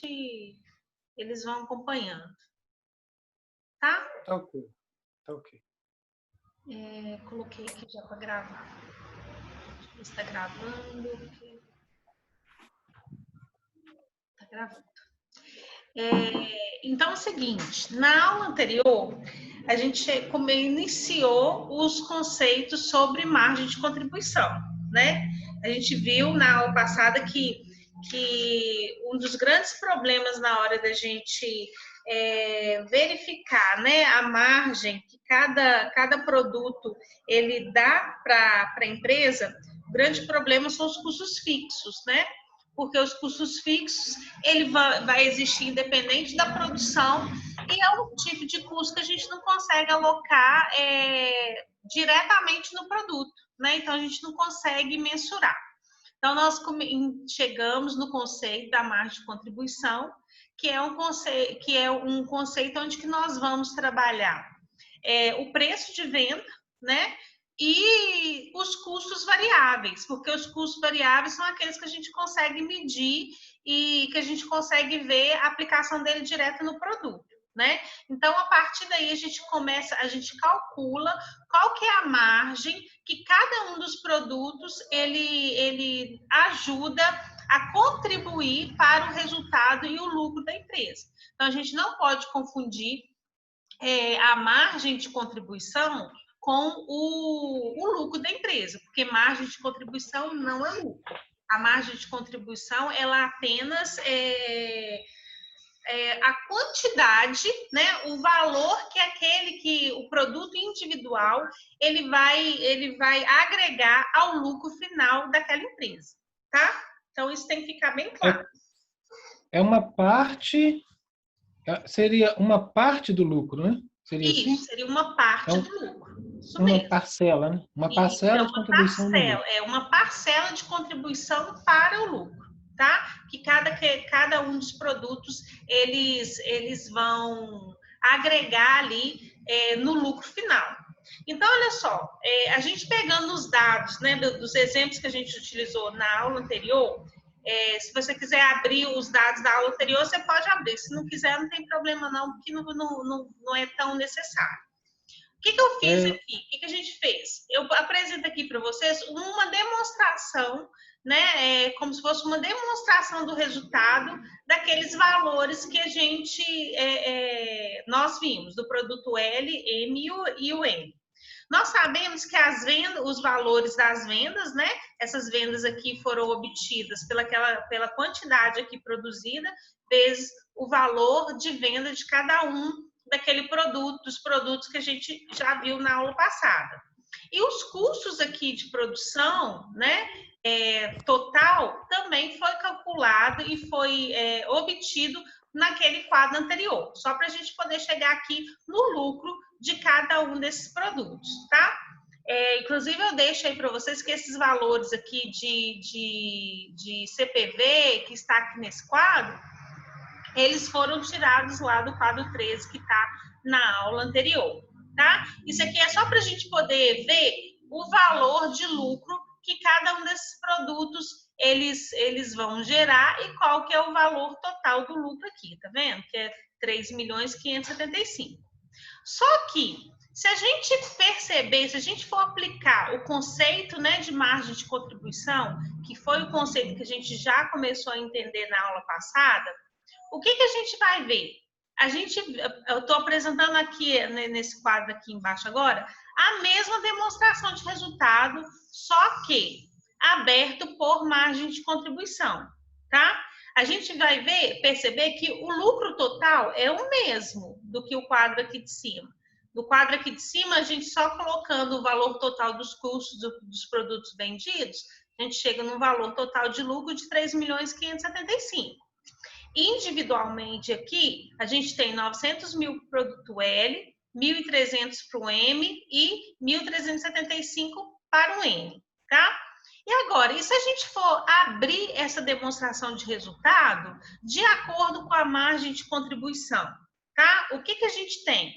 eles vão acompanhando, tá? Tá ok, tá ok. Coloquei aqui já para gravar. Deixa eu ver se está gravando. Está gravando. Então é o seguinte, na aula anterior, a gente iniciou os conceitos sobre margem de contribuição, né? A gente viu na aula passada que um dos grandes problemas na hora da gente verificar, né, a margem que cada produto ele dá para a empresa, o grande problema são os custos fixos, né? Porque os custos fixos ele vai existir independente da produção e é um tipo de custo que a gente não consegue alocar diretamente no produto, né? Então a gente não consegue mensurar. Então nós chegamos no conceito da margem de contribuição, que é um conceito onde que nós vamos trabalhar o preço de venda, né? E os custos variáveis, porque os custos variáveis são aqueles que a gente consegue medir e que a gente consegue ver a aplicação dele direto no produto, né? Então, a partir daí, a gente calcula qual que é a margem que cada um dos produtos ele ajuda a contribuir para o resultado e o lucro da empresa. Então, a gente não pode confundir a margem de contribuição com o lucro da empresa, porque margem de contribuição não é lucro. A margem de contribuição, ela apenas a quantidade, né, o valor que o produto individual ele vai agregar ao lucro final daquela empresa, tá? Então isso tem que ficar bem claro. É uma parte, seria uma parte do lucro, né? Seria Isso, assim? seria uma parte do lucro. Isso Uma mesmo. parcela, né? Uma Isso, parcela de contribuição do lucro. é uma parcela de contribuição para o lucro, tá? Que cada um dos produtos eles vão agregar ali no lucro final. Então, olha só, a gente pegando os dados, né, dos exemplos que a gente utilizou na aula anterior, se você quiser abrir os dados da aula anterior, você pode abrir. Se não quiser, não tem problema não, porque não é tão necessário. O que eu fiz aqui? O que a gente fez? Eu apresento aqui para vocês uma demonstração, né? Como se fosse uma demonstração do resultado daqueles valores que nós vimos, do produto L, M e o N. Nós sabemos que os valores das vendas, né? Essas vendas aqui foram obtidas pela quantidade aqui produzida, vezes o valor de venda de cada um dos produtos que a gente já viu na aula passada. E os custos aqui de produção, né, total, também foi calculado e foi obtido naquele quadro anterior, só para a gente poder chegar aqui no lucro de cada um desses produtos, tá? Inclusive, eu deixo aí para vocês que esses valores aqui de CPV, que está aqui nesse quadro, eles foram tirados lá do quadro 13, que está na aula anterior, tá? Isso aqui é só para a gente poder ver o valor de lucro que cada um desses produtos eles vão gerar e qual que é o valor total do lucro aqui, tá vendo? Que é 3.575.000. Só que, se a gente perceber, se a gente for aplicar o conceito, né, de margem de contribuição, que foi o conceito que a gente já começou a entender na aula passada, o que a gente vai ver? Eu estou apresentando aqui, nesse quadro aqui embaixo agora, a mesma demonstração de resultado, só que aberto por margem de contribuição, tá? A gente vai perceber que o lucro total é o mesmo do que o quadro aqui de cima. No quadro aqui de cima, a gente só colocando o valor total dos custos dos produtos vendidos, a gente chega num valor total de lucro de 3.575.000. Individualmente aqui, a gente tem 900.000 para o produto L, 1.300 para o M e 1.375 para o N, tá? E agora, e se a gente for abrir essa demonstração de resultado de acordo com a margem de contribuição, tá? O que a gente tem?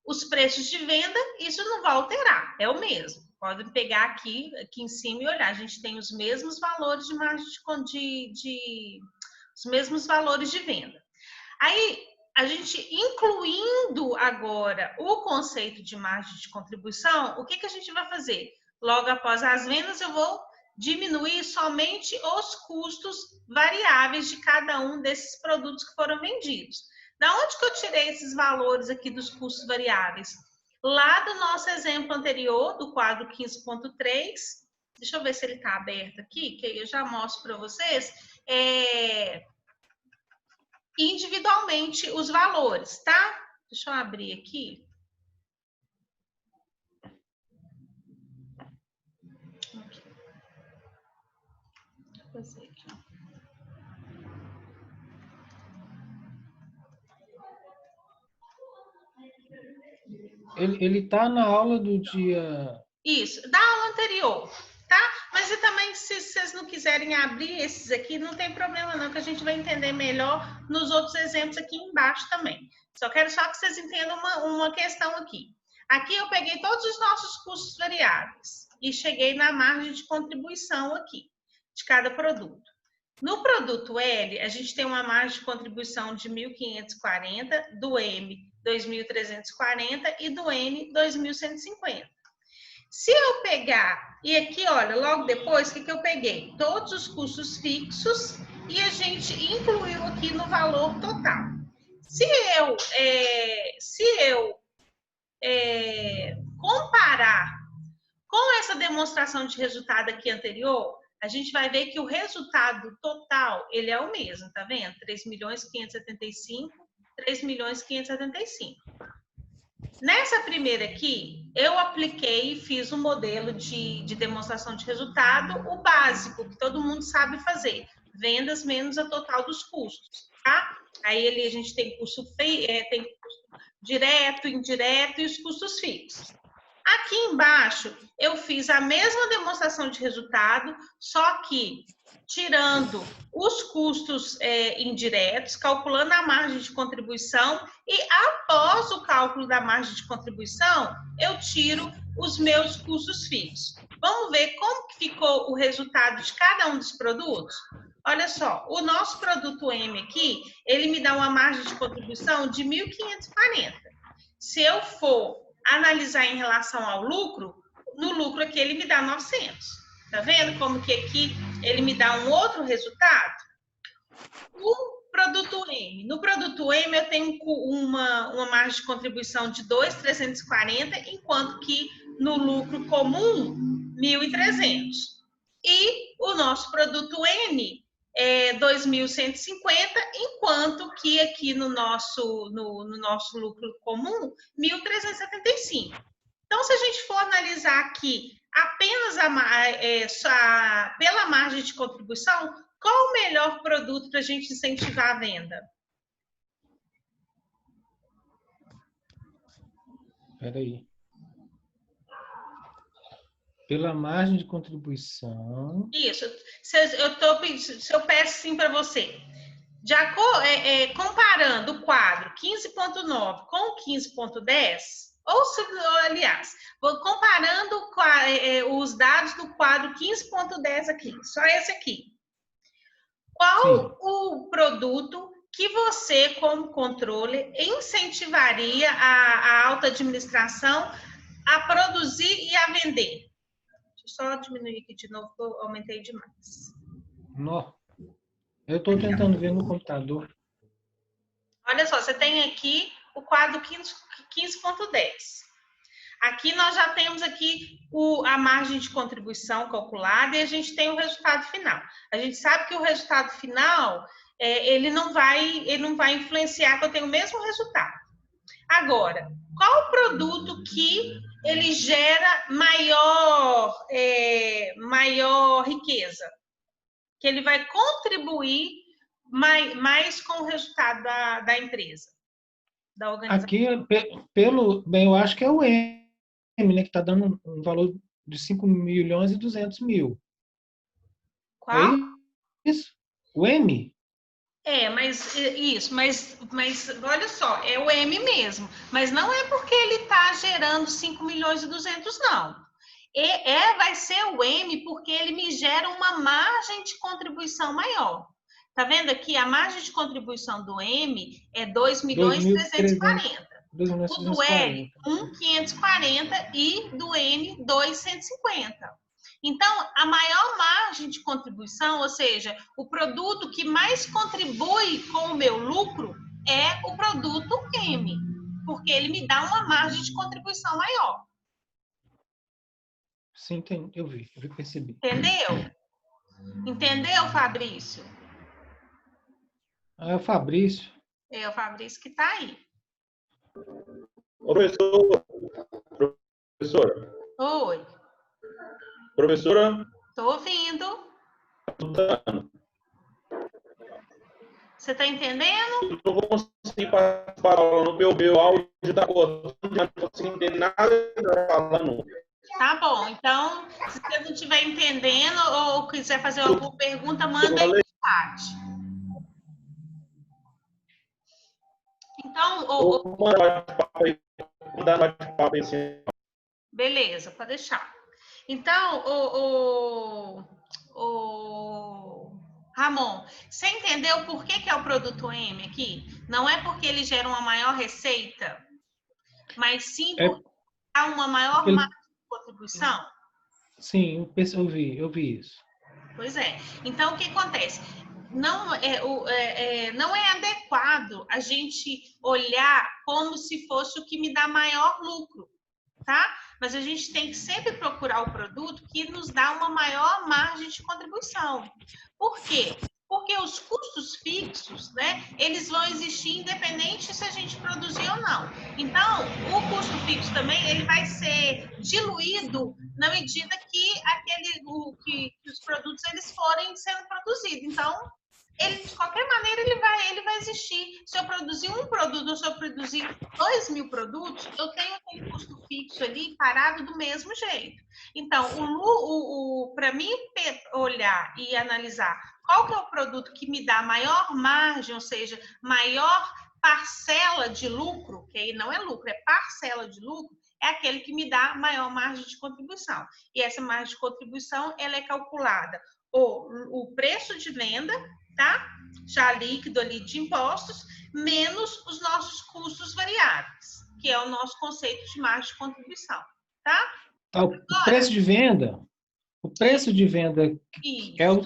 Os preços de venda, isso não vai alterar, é o mesmo. Podem pegar aqui em cima e olhar, a gente tem os mesmos valores de margem os mesmos valores de venda. Aí, a gente incluindo agora o conceito de margem de contribuição, o que a gente vai fazer? Logo após as vendas, eu vou diminuir somente os custos variáveis de cada um desses produtos que foram vendidos. Da onde que eu tirei esses valores aqui dos custos variáveis? Lá do nosso exemplo anterior, do quadro 15.3, deixa eu ver se ele está aberto aqui, que aí eu já mostro para vocês, individualmente os valores, tá? Deixa eu abrir aqui. Fazer aqui. Ele tá na aula do dia... Isso, da aula anterior, tá? Mas e também, se vocês não quiserem abrir esses aqui, não tem problema não, que a gente vai entender melhor nos outros exemplos aqui embaixo também. Quero só que vocês entendam uma questão aqui. Aqui eu peguei todos os nossos custos variáveis e cheguei na margem de contribuição aqui, de cada produto. No produto L, a gente tem uma margem de contribuição de 1.540, do M 2.340 e do N 2.150. Se eu pegar, e aqui, olha, logo depois, o que eu peguei? Todos os custos fixos e a gente incluiu aqui no valor total. Se eu comparar com essa demonstração de resultado aqui anterior, a gente vai ver que o resultado total, ele é o mesmo, tá vendo? 3.575, 3.575. Nessa primeira aqui, eu apliquei e fiz um modelo de demonstração de resultado, o básico, que todo mundo sabe fazer. Vendas menos a total dos custos, tá? Aí a gente tem custo direto, indireto e os custos fixos. Aqui embaixo, eu fiz a mesma demonstração de resultado, só que tirando os custos indiretos, calculando a margem de contribuição e após o cálculo da margem de contribuição, eu tiro os meus custos fixos. Vamos ver como que ficou o resultado de cada um dos produtos? Olha só, o nosso produto M aqui, ele me dá uma margem de contribuição de 1.540. Se eu for analisar em relação ao lucro, no lucro aqui ele me dá 900. Tá vendo como que aqui ele me dá um outro resultado? O produto M. No produto M eu tenho uma margem de contribuição de 2.340, enquanto que no lucro comum, 1.300. E o nosso produto N é 2.150, enquanto que aqui no nosso lucro comum, 1.375. Então, se a gente for analisar aqui apenas pela margem de contribuição, qual o melhor produto para a gente incentivar a venda? Espera aí. Pela margem de contribuição... Isso. Se eu peço assim para você, comparando o quadro 15.9 com o 15.10, aliás, comparando os dados do quadro 15.10 aqui, só esse aqui. Qual o produto que você, como controle, incentivaria a alta administração a produzir e a vender? Deixa eu só diminuir aqui de novo, porque eu aumentei demais. Não. Eu estou tentando ver no computador. Olha só, você tem aqui o quadro 15.10. Aqui nós já temos aqui a margem de contribuição calculada e a gente tem o resultado final. A gente sabe que o resultado final, ele não vai influenciar, que eu tenho o mesmo resultado. Agora, qual o produto que ele gera maior riqueza? Que ele vai contribuir mais com o resultado da empresa, da organização. Aqui, eu acho que é o M, né, que está dando um valor de 5.200.000. Qual? É isso? O M? Mas olha só, é o M mesmo. Mas não é porque ele está gerando 5.200.000, não. Vai ser o M porque ele me gera uma margem de contribuição maior. Tá vendo aqui? A margem de contribuição do M é 2.340. O do L, 1.540 e do N, 2.150. Então, a maior margem de contribuição, ou seja, o produto que mais contribui com o meu lucro é o produto M, porque ele me dá uma margem de contribuição maior. Sim, entendi. Eu vi, percebi. Entendeu? Entendeu, Fabrício? Ah, é o Fabrício. É o Fabrício que está aí. Ô, professora. Oi. Professora? Estou ouvindo. Você está entendendo? Eu não vou conseguir participar da aula no meu áudio está cortando, não consigo entender nada que está falando. Tá bom, então, se você não estiver entendendo ou quiser fazer alguma pergunta, manda aí no chat. Então, Vou mandar bate-papo aí. Beleza, pode deixar. Então, Ramon, você entendeu por que é o produto M aqui? Não é porque ele gera uma maior receita, mas sim porque há uma maior margem de contribuição? Sim, eu vi isso. Pois é. Então, o que acontece? Não é adequado a gente olhar como se fosse o que me dá maior lucro, tá? Mas a gente tem que sempre procurar o produto que nos dá uma maior margem de contribuição. Por quê? Porque os custos fixos, né, eles vão existir independente se a gente produzir ou não. Então, o custo fixo também, ele vai ser diluído na medida que os produtos eles forem sendo produzidos. Então, ele, de qualquer maneira, ele vai existir. Se eu produzir um produto ou se eu produzir 2.000 produtos, eu tenho aquele custo fixo ali parado do mesmo jeito. Então, para mim olhar e analisar qual que é o produto que me dá maior margem, ou seja, maior parcela de lucro, que aí não é lucro, é parcela de lucro, é aquele que me dá maior margem de contribuição. E essa margem de contribuição, ela é calculada o preço de venda, tá? Já líquido ali de impostos, menos os nossos custos variáveis, que é o nosso conceito de margem de contribuição, tá? O preço de venda,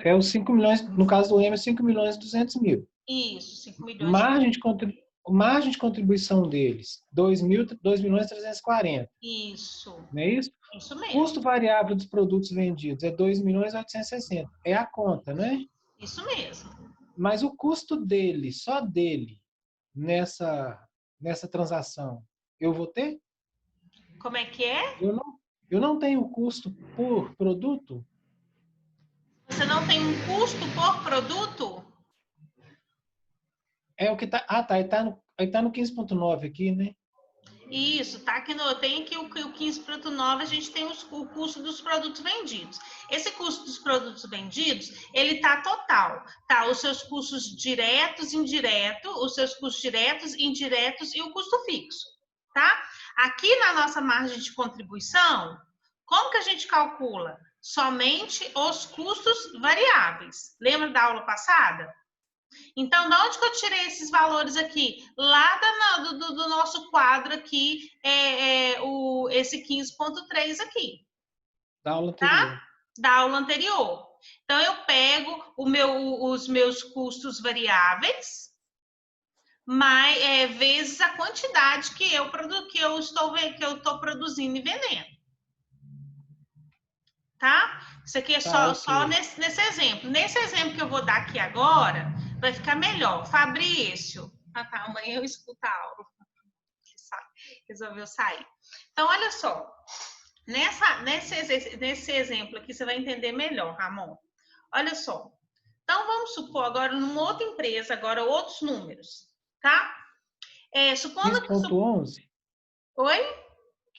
é os 5 milhões, no caso do M, é 5 milhões e 200 mil. Isso, 5 milhões. Margem de contribuição deles, 2 milhões e 340. Isso. Não é isso? Isso mesmo. Custo variável dos produtos vendidos é 2 milhões e 860. É a conta, né? Isso mesmo. Mas o custo dele, só dele, nessa transação, eu vou ter? Como é que é? Eu não tenho custo por produto? Você não tem um custo por produto? É o que tá. Ah, tá. Aí tá no 15.9 aqui, né? Isso, tá aqui tem aqui o 15.9, a gente tem o custo dos produtos vendidos. Esse custo dos produtos vendidos, ele tá total, tá? Os seus custos diretos, indiretos, os seus custos diretos, indiretos e o custo fixo, tá? Aqui na nossa margem de contribuição, como que a gente calcula? Somente os custos variáveis. Lembra da aula passada? Então, de onde que eu tirei esses valores aqui? Lá do nosso quadro aqui, esse 15.3 aqui. Da aula anterior. Tá? Da aula anterior. Então, eu pego os meus custos variáveis, vezes a quantidade que eu estou produzindo e vendendo. Tá? Isso aqui é só nesse exemplo. Nesse exemplo que eu vou dar aqui agora, vai ficar melhor. Fabrício. Ah, tá. Amanhã eu escuto a aula. Resolveu sair. Então, olha só. Nesse exemplo aqui, você vai entender melhor, Ramon. Olha só. Então, vamos supor agora, numa outra empresa, agora outros números. Tá? Supondo 15.11? Oi?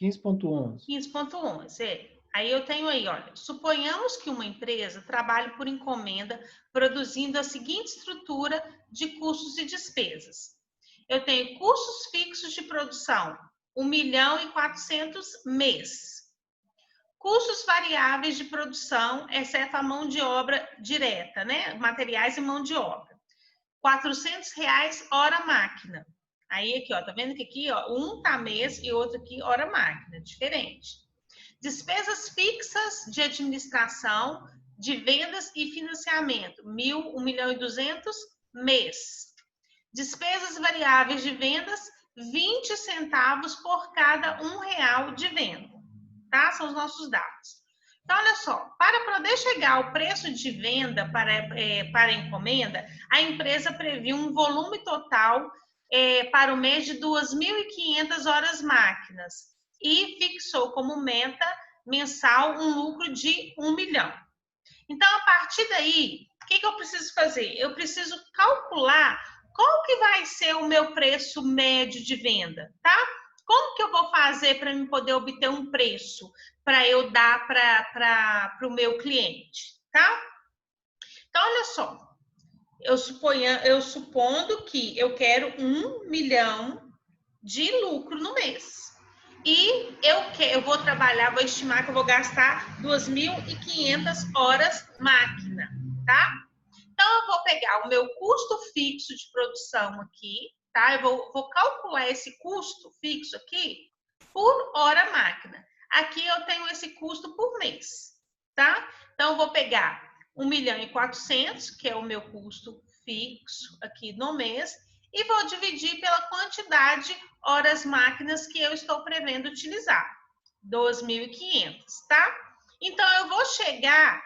15.11. 15.11, é. Aí eu tenho aí, olha, suponhamos que uma empresa trabalhe por encomenda produzindo a seguinte estrutura de custos e despesas. Eu tenho custos fixos de produção, 1.400.000 mês. Custos variáveis de produção, exceto a mão de obra direta, né? Materiais e mão de obra. R$ 400 hora máquina. Aí aqui, ó, tá vendo que aqui, ó, um tá mês e outro aqui hora máquina, diferente. Despesas fixas de administração, de vendas e financiamento, 1.000, 1.200.000 mês. Despesas variáveis de vendas, 20 centavos por cada R$ 1 de venda, tá? São os nossos dados. Então, olha só, para poder chegar ao preço de venda para encomenda, a empresa previu um volume total para o mês de 2.500 horas máquinas e fixou como meta mensal um lucro de 1 milhão. Então, a partir daí, o que eu preciso fazer? Eu preciso calcular qual que vai ser o meu preço médio de venda, tá? Como que eu vou fazer para eu poder obter um preço para eu dar para o meu cliente, tá? Então, olha só. Eu supondo que eu quero 1 milhão de lucro no mês. E eu vou trabalhar, vou estimar que eu vou gastar 2.500 horas máquina, tá? Então, eu vou pegar o meu custo fixo de produção aqui, tá? Eu vou calcular esse custo fixo aqui por hora máquina. Aqui eu tenho esse custo por mês, tá? Então, eu vou pegar 1.400.000, que é o meu custo fixo aqui no mês, e vou dividir pela quantidade horas máquinas que eu estou prevendo utilizar, 2.500, tá? Então, eu vou chegar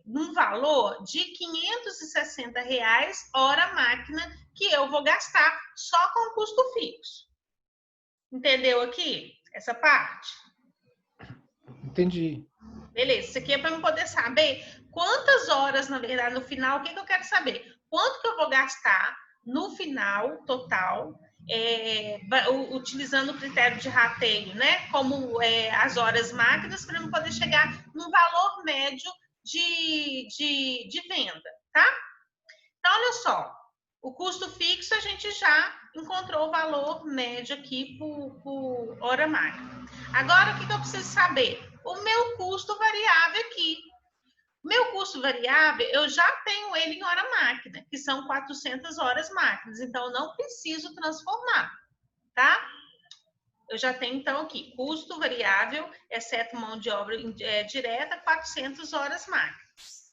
num valor de R$ 560 hora máquina que eu vou gastar só com custo fixo. Entendeu aqui essa parte? Entendi. Beleza, isso aqui é para eu poder saber quantas horas, na verdade, no final, o que eu quero saber? Quanto que eu vou gastar no final, total, utilizando o critério de rateio, né? Como as horas máquinas, para eu poder chegar num valor médio de venda, tá? Então, olha só, o custo fixo a gente já encontrou o valor médio aqui por hora máquina. Agora, o que eu preciso saber? O meu custo variável aqui. Meu custo variável, eu já tenho ele em hora máquina, que são 400 horas máquinas. Então, eu não preciso transformar, tá? Eu já tenho, então, aqui, custo variável, exceto mão de obra direta, 400 horas máquinas.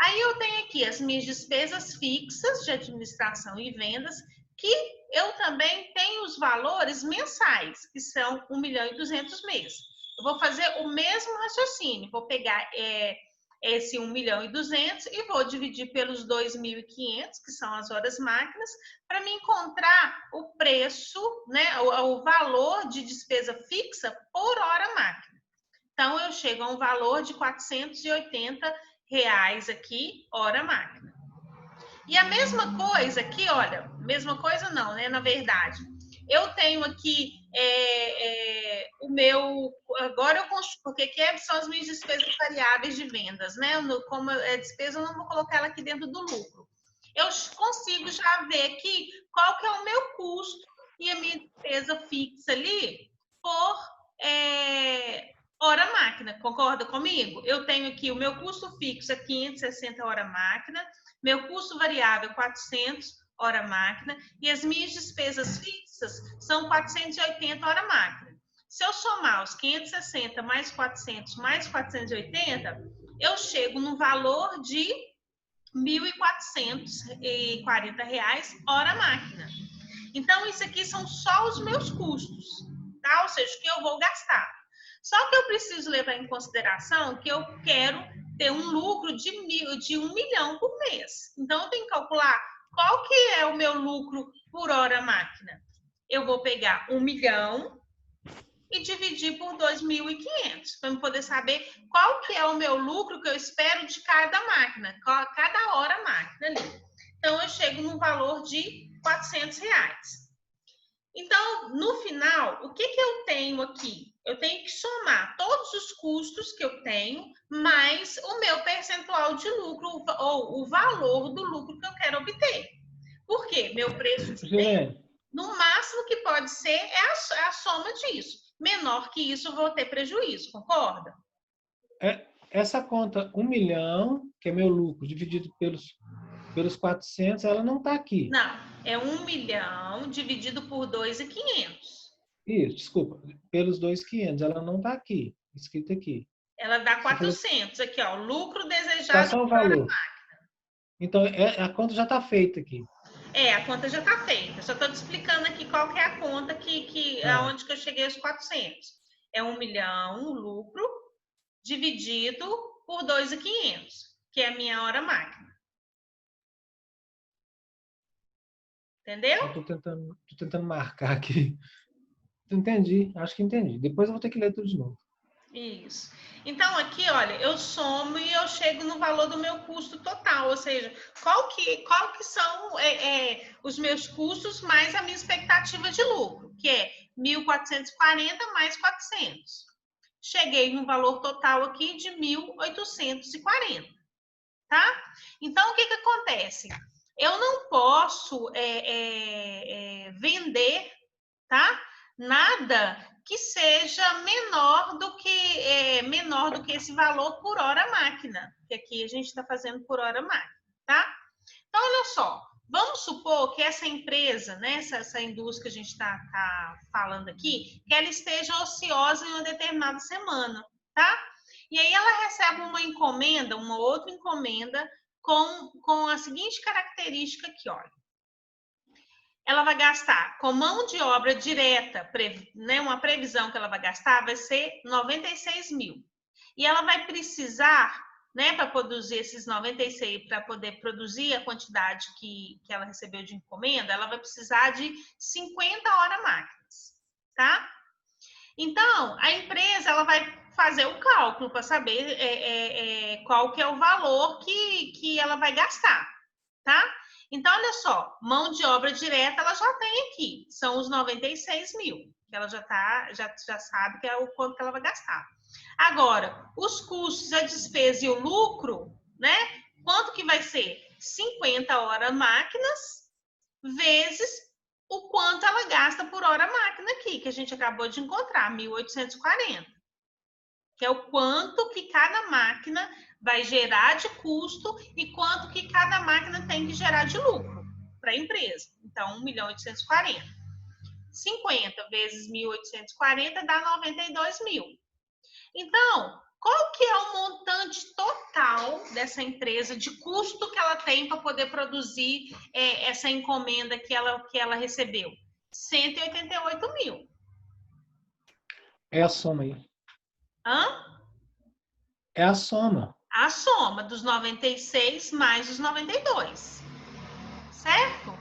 Aí, eu tenho aqui as minhas despesas fixas de administração e vendas, que eu também tenho os valores mensais, que são 1.200.000 mês. Eu vou fazer o mesmo raciocínio, vou pegar esse 1.200.000 e vou dividir pelos 2.500, que são as horas máquinas, para me encontrar o preço, né, o valor de despesa fixa por hora máquina. Então, eu chego a um valor de R$ 480 aqui, hora máquina. E a mesma coisa aqui, olha, mesma coisa não, né, na verdade. Eu tenho aqui o meu... Agora eu construo, porque aqui são as minhas despesas variáveis de vendas, né? Como é despesa, eu não vou colocar ela aqui dentro do lucro. Eu consigo já ver aqui qual que é o meu custo e a minha despesa fixa ali por hora máquina. Concorda comigo? Eu tenho aqui o meu custo fixo é 560 hora máquina, meu custo variável 400 hora máquina, e as minhas despesas fixas são 480 hora máquina. Se eu somar os 560 mais 400 mais 480, eu chego no valor de R$ 1.440 hora máquina. Então, isso aqui são só os meus custos, tá? Ou seja, o que eu vou gastar. Só que eu preciso levar em consideração que eu quero ter um lucro de 1 milhão por mês. Então, eu tenho que calcular qual que é o meu lucro por hora máquina. Eu vou pegar 1 milhão e dividir por 2.500, para eu poder saber qual que é o meu lucro que eu espero de cada máquina, cada hora máquina ali. Então, eu chego no valor de R$ 400. Então, no final, o que eu tenho aqui? Eu tenho que somar todos os custos que eu tenho, mais o meu percentual de lucro, ou o valor do lucro que eu quero obter. Por quê? Meu preço de venda, no máximo que pode ser, é a soma disso. Menor que isso, eu vou ter prejuízo, concorda? Essa conta 1 milhão, que é meu lucro, dividido pelos pelos 400, ela não está aqui. Não, é 1 milhão dividido por 2.500. Isso, desculpa. Pelos 2.500, ela não está aqui, escrito aqui. Ela dá Você falou, 400 aqui, ó. Lucro tá desejado só o por hora valor. máquina. Então, a conta já está feita aqui. A conta já está feita. Só estou te explicando aqui qual que é a conta aonde que eu cheguei aos 400. É 1 milhão lucro dividido por 2.500, que é a minha hora máquina. Entendeu? Eu tô tentando marcar aqui. Entendi, acho que entendi. Depois eu vou ter que ler tudo de novo. Isso. Então, aqui, olha, eu somo e eu chego no valor do meu custo total, ou seja, qual que são os meus custos mais a minha expectativa de lucro, que é 1.440 mais 400. Cheguei no valor total aqui de 1.840, tá? Então, o que acontece? Eu não posso vender, tá? Nada que seja menor do que esse valor por hora máquina, que aqui a gente está fazendo por hora máquina, tá? Então, olha só, vamos supor que essa empresa, né, essa indústria que a gente está falando aqui, que ela esteja ociosa em uma determinada semana, tá? E aí ela recebe uma encomenda, uma outra encomenda, com a seguinte característica aqui, olha. Ela vai gastar com mão de obra direta, né, uma previsão que ela vai gastar vai ser 96 mil. E ela vai precisar, né, para produzir esses 96, para poder produzir a quantidade que ela recebeu de encomenda, ela vai precisar de 50 horas máquinas, tá? Então, a empresa ela vai fazer o cálculo para saber qual que é o valor que ela vai gastar, tá? Então, olha só, mão de obra direta ela já tem aqui, são os 96 mil, que ela já sabe que é o quanto que ela vai gastar. Agora, os custos, a despesa e o lucro, né? Quanto que vai ser? 50 horas máquinas vezes o quanto ela gasta por hora máquina aqui, que a gente acabou de encontrar, 1.840. Que é o quanto que cada máquina vai gerar de custo e quanto que cada máquina tem que gerar de lucro para a empresa. Então, 1.840. 50 vezes 1.840 dá 92 mil. Então, qual que é o montante total dessa empresa de custo que ela tem para poder produzir essa encomenda que ela recebeu? 188 mil. É a soma aí. Hã? É a soma. A soma dos 96 mais os 92. Certo?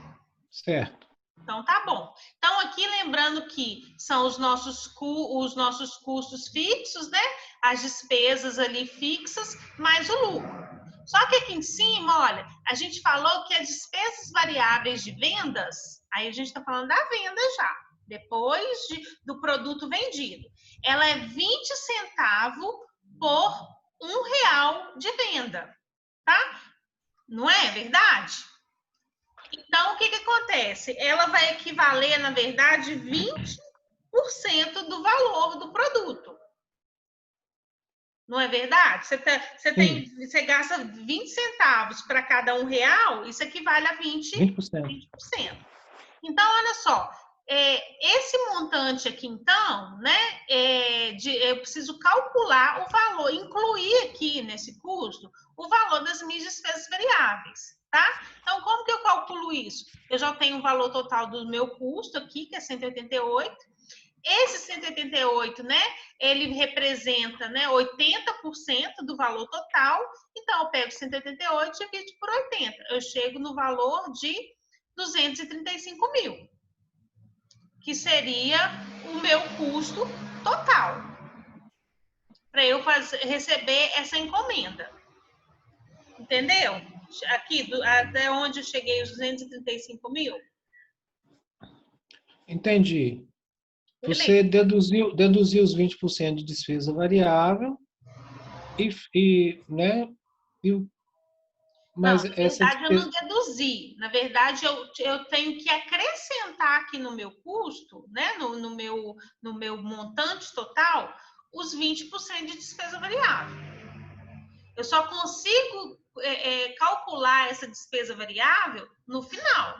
Certo. Então, tá bom. Então, aqui lembrando que são os nossos custos fixos, né? As despesas ali fixas, mais o lucro. Só que aqui em cima, olha, a gente falou que as despesas variáveis de vendas, aí a gente está falando da venda já, depois do produto vendido. Ela é 20 centavos por R$1 de venda, tá? Não é verdade? Então, o que acontece? Ela vai equivaler, na verdade, 20% do valor do produto. Não é verdade? Você gasta 20 centavos para cada R$1, isso equivale a 20%. Então, olha só, esse montante aqui, então, né, eu preciso calcular o valor, incluir aqui nesse custo o valor das minhas despesas variáveis, tá? Então, como que eu calculo isso? Eu já tenho o valor total do meu custo aqui, que é 188. Esse 188, né, ele representa, né, 80% do valor total. Então, eu pego 188 e divido por 80. Eu chego no valor de 235 mil, que seria o meu custo total para eu receber essa encomenda. Entendeu? Aqui, até onde eu cheguei, os 235 mil? Entendi. Você deduziu os 20% de despesa variável né? Mas não, na verdade, eu não deduzi. Na verdade, eu tenho que acrescentar aqui no meu custo, né? No meu montante total, os 20% de despesa variável. Eu só consigo calcular essa despesa variável no final.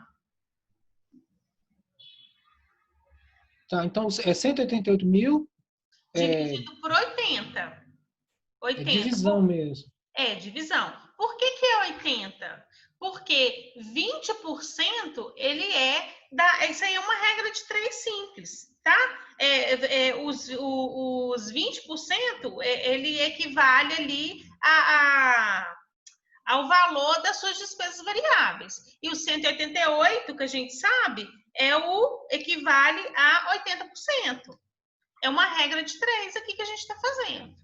Tá, então é 188 mil, Dividido por 80. é divisão mesmo. É divisão. Por que que é 80? Porque 20% ele isso aí é uma regra de 3 simples, tá? Os 20% ele equivale ali ao valor das suas despesas variáveis. E o 188, que a gente sabe, equivale a 80%. É uma regra de 3 aqui que a gente está fazendo.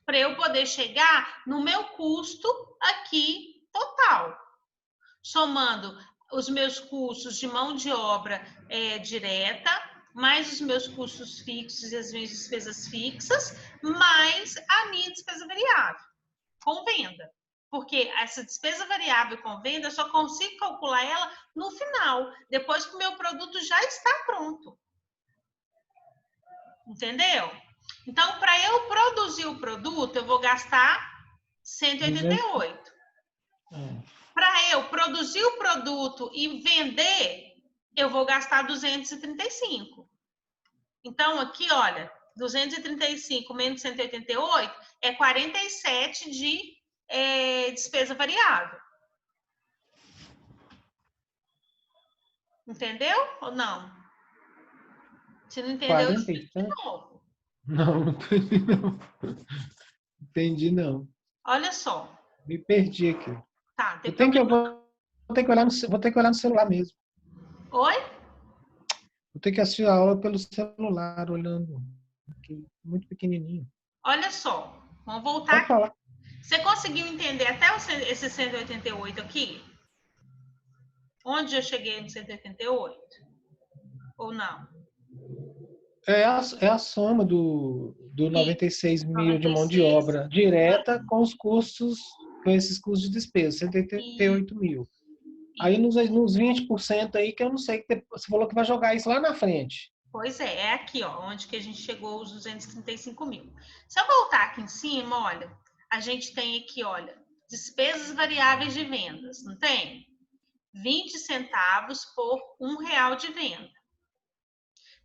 Para eu poder chegar no meu custo aqui total. Somando os meus custos de mão de obra direta, mais os meus custos fixos e as minhas despesas fixas, mais a minha despesa variável, com venda. Porque essa despesa variável com venda, eu só consigo calcular ela no final, depois que o meu produto já está pronto. Entendeu? Então, para eu produzir o produto, eu vou gastar 188. Para eu produzir o produto e vender, eu vou gastar 235. Então, aqui, olha, 235 menos 188 é 47 de despesa variável. Entendeu ou não? Se não entendeu, 47? de novo. Não entendi não. Entendi não. Olha só. Me perdi aqui. Tá, Vou ter que olhar no celular mesmo. Oi? Vou ter que assistir a aula pelo celular, olhando aqui, muito pequenininho. Olha só. Vamos voltar Pode aqui. falar. Você conseguiu entender até esse 188 aqui? Onde eu cheguei no 188? Ou não? É a soma do 96 mil de mão de 96. obra direta com os custos, com esses custos de despesa, 188 mil. Aí nos 20% aí que eu não sei, que você falou que vai jogar isso lá na frente. Pois é aqui, ó, onde que a gente chegou aos 235 mil. Se eu voltar aqui em cima, olha, a gente tem aqui, olha, despesas variáveis de vendas, não tem? 20 centavos por R$1 de venda.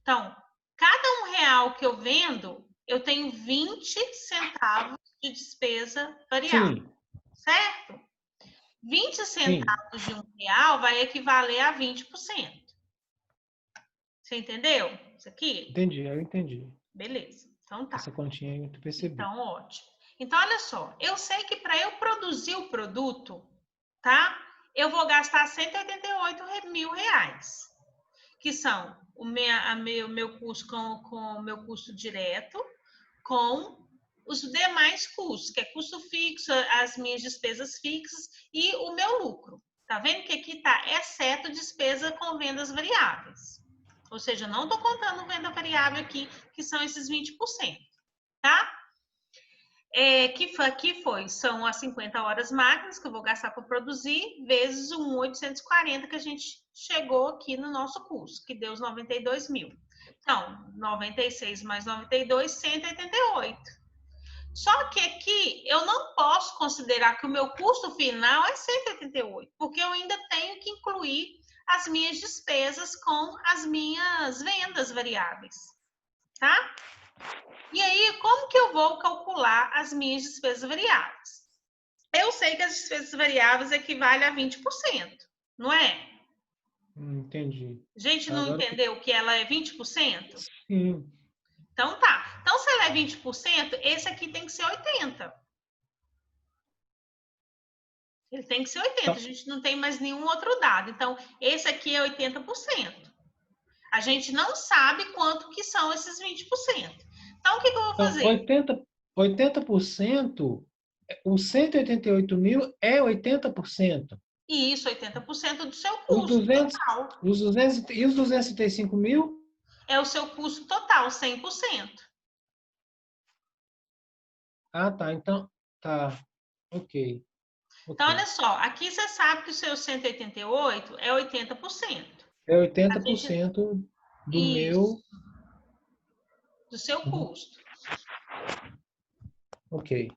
Então, cada R$1 que eu vendo, eu tenho 20 centavos de despesa variável, Sim. certo? 20 centavos de R$1 vai equivaler a 20%. Você entendeu isso aqui? Entendi, eu entendi. Beleza, então tá. Essa continha aí eu percebi. Então, ótimo. Então, olha só, eu sei que para eu produzir o produto, tá? Eu vou gastar R$188 mil, que são o meu custo com o meu custo direto, com os demais custos, que é custo fixo, as minhas despesas fixas e o meu lucro. Tá vendo que aqui tá exceto despesa com vendas variáveis. Ou seja, não estou contando venda variável aqui, que são esses 20%, tá? São as 50 horas máquinas que eu vou gastar para produzir, vezes o 1.840 que a gente chegou aqui no nosso custo, que deu os 92 mil. Então, 96 mais 92, 188. Só que aqui eu não posso considerar que o meu custo final é 188, porque eu ainda tenho que incluir as minhas despesas com as minhas vendas variáveis, tá? E aí, como que eu vou calcular as minhas despesas variáveis? Eu sei que as despesas variáveis equivalem a 20%, não é? Entendi. Gente, não Agora entendeu que ela é 20%? sim. Então tá. Então, se ela é 20%, esse aqui tem que ser 80%. Ele tem que ser 80%. A gente não tem mais nenhum outro dado. Então, esse aqui é 80%. A gente não sabe quanto que são esses 20%. Então, o que eu vou fazer? 80%, os 188 mil é 80%. E isso, 80% do seu Os custo 200, total. e os 235 mil? É o seu custo total, 100%. Ah, tá. Então, tá. Ok. Então, olha só, aqui você sabe que o seu 188 é 80%. É 80% do meu. Do seu custo. Ok.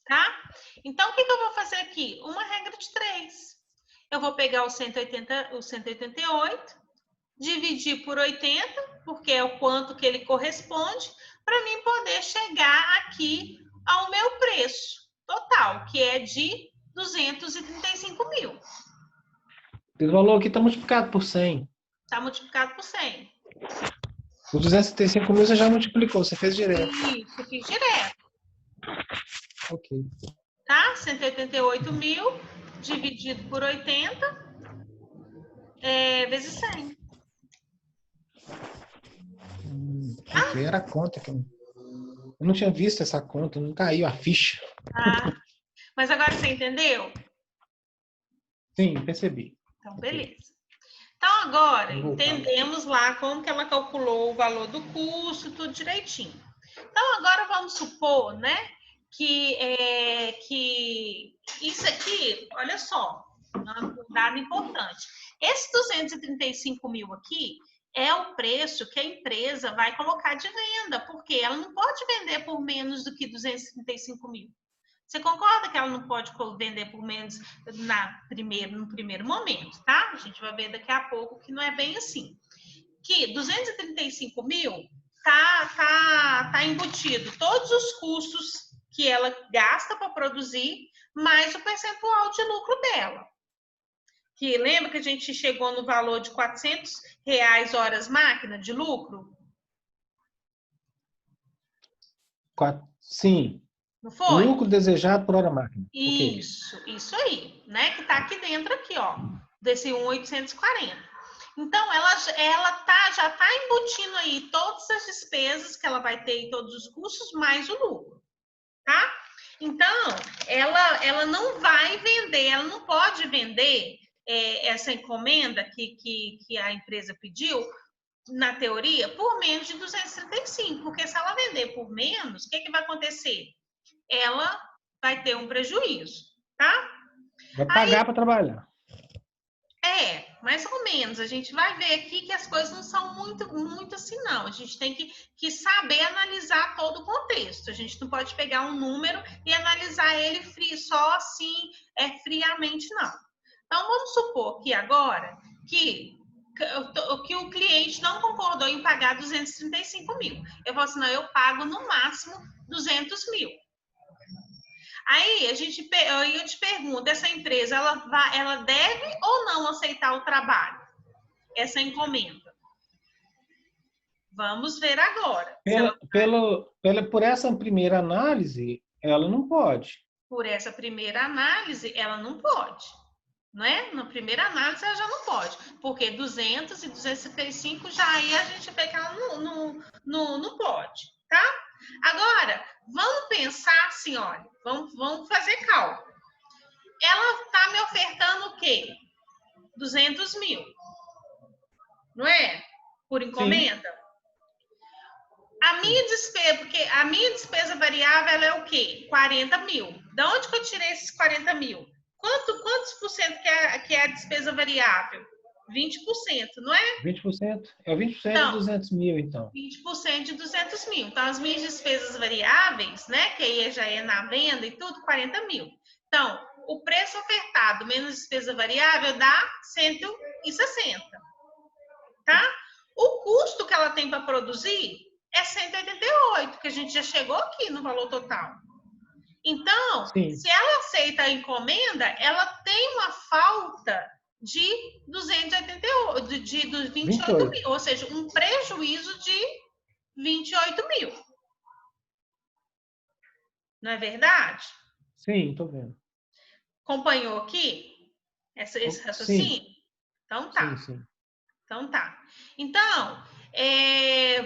tá? Então, o que eu vou fazer aqui? Uma regra de 3. Eu vou pegar o 188, dividir por 80, porque é o quanto que ele corresponde, para mim poder chegar aqui ao meu preço total, que é de 235 mil. Esse valor aqui está multiplicado por 100. Está multiplicado por 100. Os 235 mil você já multiplicou, você fez direto. Isso, fiz direto. Ok. Tá? 188 mil dividido por 80 vezes 100. Ok, era a conta que eu não tinha visto essa conta, não caiu a ficha. Ah, mas agora você entendeu? Sim, percebi. Então, beleza. Então, agora, Vamos voltar. entendemos lá como que ela calculou o valor do custo, tudo direitinho. Então, agora vamos supor, né, que isso aqui, olha só, um dado importante. Esse 235 mil aqui é o preço que a empresa vai colocar de venda, porque ela não pode vender por menos do que 235 mil. Você concorda que ela não pode vender por menos no primeiro momento, tá? A gente vai ver daqui a pouco que não é bem assim. Que 235 mil tá embutido todos os custos que ela gasta para produzir, mais o percentual de lucro dela. Que lembra que a gente chegou no valor de R$400 horas máquina de lucro? Sim. Não foi? Lucro desejado por hora máquina. Isso aí, né? Que tá aqui dentro, aqui, ó, desse 1.840. Então, ela já tá embutindo aí todas as despesas que ela vai ter e todos os custos, mais o lucro, tá? Então, ela não vai vender, ela não pode vender essa encomenda que a empresa pediu, na teoria, por menos de 235, porque se ela vender por menos, o que vai acontecer? Ela vai ter um prejuízo, tá? Vai pagar para trabalhar. Mais ou menos. A gente vai ver aqui que as coisas não são muito assim, não. A gente tem que saber analisar todo o contexto. A gente não pode pegar um número e analisar ele só assim, friamente, não. Então, vamos supor que agora que o cliente não concordou em pagar 235 mil. Eu falo assim, não, eu pago no máximo 200 mil. Aí eu te pergunto, essa empresa ela deve ou não aceitar o trabalho, essa encomenda? Vamos ver agora. Por essa primeira análise, ela não pode. Por essa primeira análise, ela não pode, não é? Na primeira análise, ela já não pode, porque 200 e 235 já aí a gente vê que ela não pode, tá? Agora, vamos pensar assim, olha, vamos fazer cálculo. Ela está me ofertando o quê? 200 mil, não é? Por encomenda. Sim. A minha despesa variável ela é o quê? 40 mil. De onde que eu tirei esses 40 mil? Quantos por cento que é a despesa variável? 20%, não é? 20%? É 20% então, de 200 mil, então. 20% de 200 mil. Então, as minhas despesas variáveis, né, que aí já é na venda e tudo, 40 mil. Então, o preço ofertado menos despesa variável dá 160, tá? O custo que ela tem para produzir é 188, que a gente já chegou aqui no valor total. Então, sim, se ela aceita a encomenda, ela tem uma falta de 288, de 28 mil, ou seja, um prejuízo de 28 mil. Não é verdade? Sim, estou vendo. Acompanhou aqui esse raciocínio? Sim. Então tá. Sim. Então tá. Então,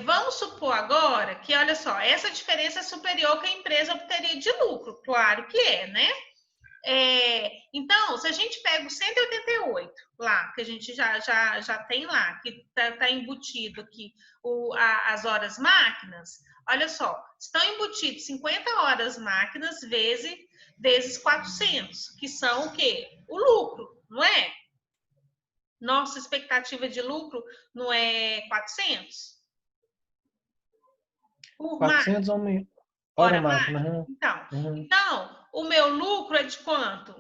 vamos supor agora que, olha só, essa diferença é superior que a empresa obteria de lucro. Claro que é, né? Então, se a gente pega o 188 lá, que a gente já tem lá, que tá embutido aqui as horas máquinas, olha só, estão embutidos 50 horas máquinas vezes 400, que são o quê? O lucro, não é? Nossa expectativa de lucro não é 400? Por 400 hora máquina. Então, o meu lucro é de quanto?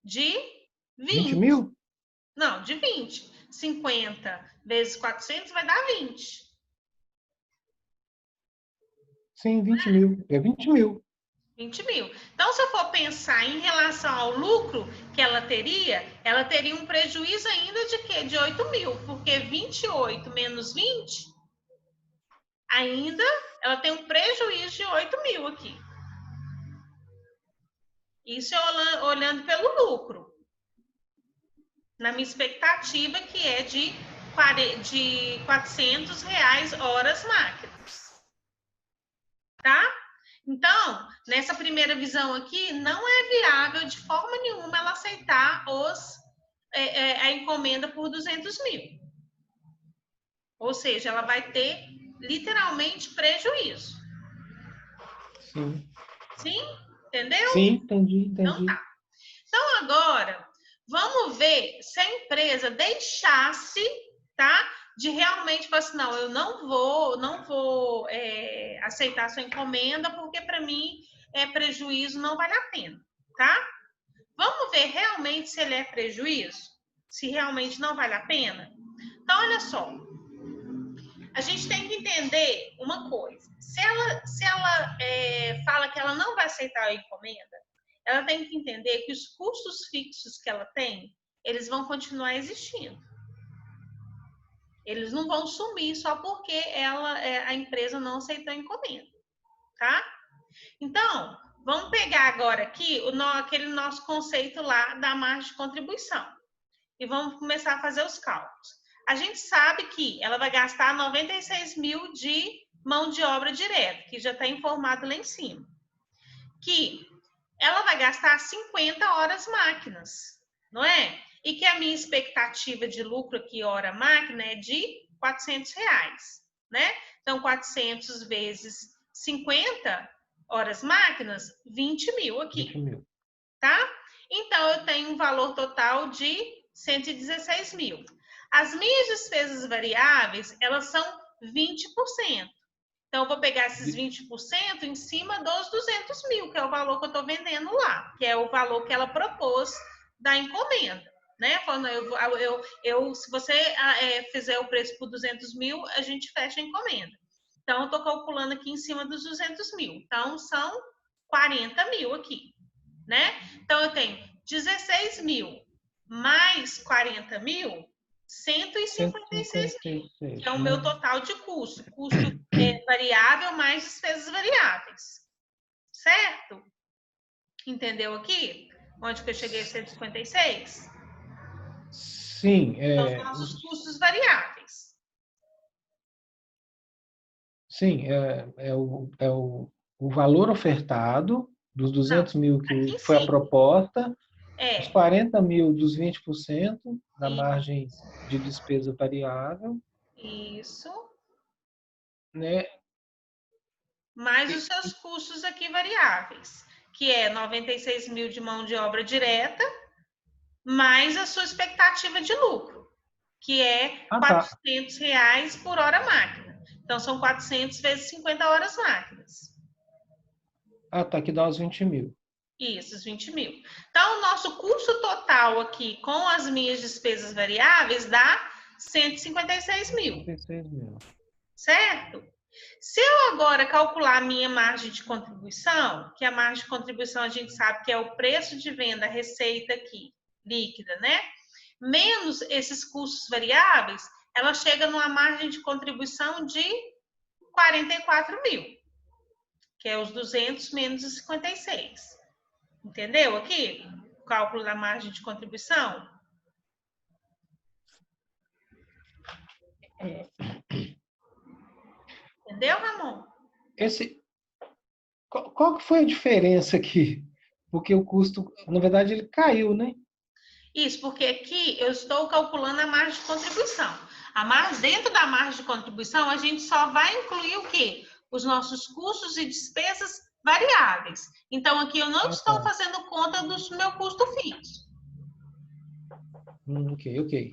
De 20 20. mil? Não, de 20. 50 vezes 400 vai dar 20. Sim, 20 mil. É 20 mil. 20 mil. Então, se eu for pensar em relação ao lucro que ela teria um prejuízo ainda de quê? De 8 mil, porque 28 menos 20, ainda ela tem um prejuízo de 8 mil aqui. Isso é olhando pelo lucro. Na minha expectativa, que é de R$ 400 horas máquinas. Tá? Então, nessa primeira visão aqui, não é viável de forma nenhuma ela aceitar a encomenda por 200 mil. Ou seja, ela vai ter literalmente prejuízo. Sim. Sim? Entendeu? Sim, entendi. Então tá. Então agora, vamos ver se a empresa deixasse, tá? De realmente falar assim, não, eu não vou aceitar sua encomenda, porque para mim é prejuízo, não vale a pena, tá? Vamos ver realmente se ele é prejuízo, se realmente não vale a pena. Então, olha só, a gente tem que entender uma coisa. Se ela fala que ela não vai aceitar a encomenda, ela tem que entender que os custos fixos que ela tem, eles vão continuar existindo. Eles não vão sumir só porque a empresa não aceitou a encomenda, tá? Então, vamos pegar agora aqui aquele nosso conceito lá da margem de contribuição e vamos começar a fazer os cálculos. A gente sabe que ela vai gastar 96 mil de mão de obra direta, que já está informado lá em cima. Que ela vai gastar 50 horas máquinas, não é? E que a minha expectativa de lucro aqui, hora máquina, é de R$ 400, né? Então, 400 vezes 50 horas máquinas, 20 mil aqui, 20 mil. tá? Então, eu tenho um valor total de 116 mil. As minhas despesas variáveis, elas são 20%. Então, eu vou pegar esses 20% em cima dos 200 mil, que é o valor que eu estou vendendo lá, que é o valor que ela propôs da encomenda, né? Falando, se você fizer o preço por 200 mil, a gente fecha a encomenda. Então, eu estou calculando aqui em cima dos 200 mil. Então, são 40 mil aqui, né? Então, eu tenho 16 mil mais 40 mil, 156 mil, que é o meu total de custo. Custo variável mais despesas variáveis. Certo? Entendeu aqui? Onde que eu cheguei a 156? Sim. São os nossos custos variáveis. Sim, o valor ofertado dos 200 mil que foi a proposta, os 40 mil dos 20% da margem de despesa variável. Isso. Né? Mais os seus custos aqui variáveis, que é 96 mil de mão de obra direta, mais a sua expectativa de lucro, que é R$ 400 por hora máquina. Então, são 400 vezes 50 horas máquinas. Tá, que dá os 20 mil. Isso, os 20 mil. Então, o nosso custo total aqui com as minhas despesas variáveis dá 156 mil. 156 mil. Certo? Se eu agora calcular a minha margem de contribuição, que a margem de contribuição a gente sabe que é o preço de venda, a receita aqui, líquida, né? Menos esses custos variáveis, ela chega numa margem de contribuição de 44 mil, que é os 200 menos os 56. Entendeu aqui? O cálculo da margem de contribuição? Entendeu, Ramon? Qual que foi a diferença aqui? Porque o custo, na verdade, ele caiu, né? Isso, porque aqui eu estou calculando a margem de contribuição. Dentro da margem de contribuição, a gente só vai incluir o quê? Os nossos custos e despesas variáveis. Então, aqui eu não estou fazendo conta do meu custo fixo. Ok.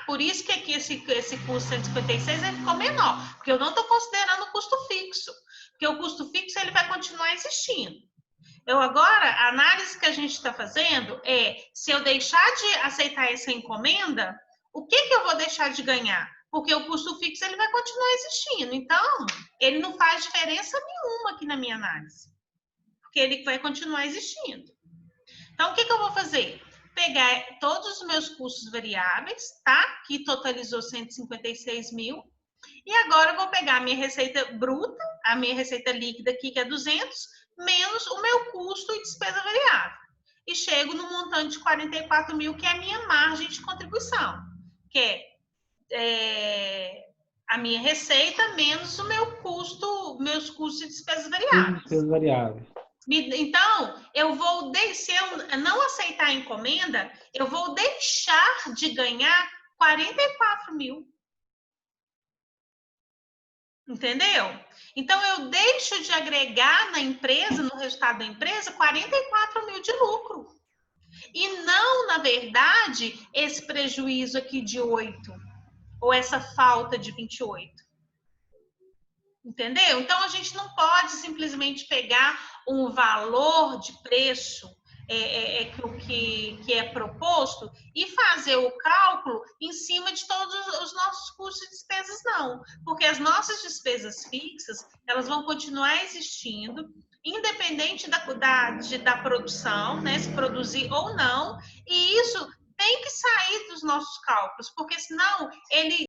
Por isso que aqui esse custo 156 ficou menor, porque eu não estou considerando o custo fixo. Porque o custo fixo ele vai continuar existindo. Agora, a análise que a gente está fazendo é, se eu deixar de aceitar essa encomenda, o que eu vou deixar de ganhar? Porque o custo fixo ele vai continuar existindo. Então, ele não faz diferença nenhuma aqui na minha análise. Porque ele vai continuar existindo. Então, o que eu vou fazer? Pegar todos os meus custos variáveis, tá? Que totalizou 156 mil. E agora eu vou pegar a minha receita bruta, a minha receita líquida aqui, que é 200, menos o meu custo e despesa variável. E chego no montante de 44 mil, que é a minha margem de contribuição, que é a minha receita menos o meu custo, meus custos e despesas variáveis. Então, se eu não aceitar a encomenda, eu vou deixar de ganhar 44 mil. Entendeu? Então, eu deixo de agregar na empresa, no resultado da empresa, 44 mil de lucro. E não, na verdade, esse prejuízo aqui de 8, ou essa falta de 28. Entendeu? Então, a gente não pode simplesmente pegar um valor de preço que é proposto e fazer o cálculo em cima de todos os nossos custos e despesas, não. Porque as nossas despesas fixas, elas vão continuar existindo, independente da produção, né? Se produzir ou não, e isso tem que sair dos nossos cálculos, porque senão ele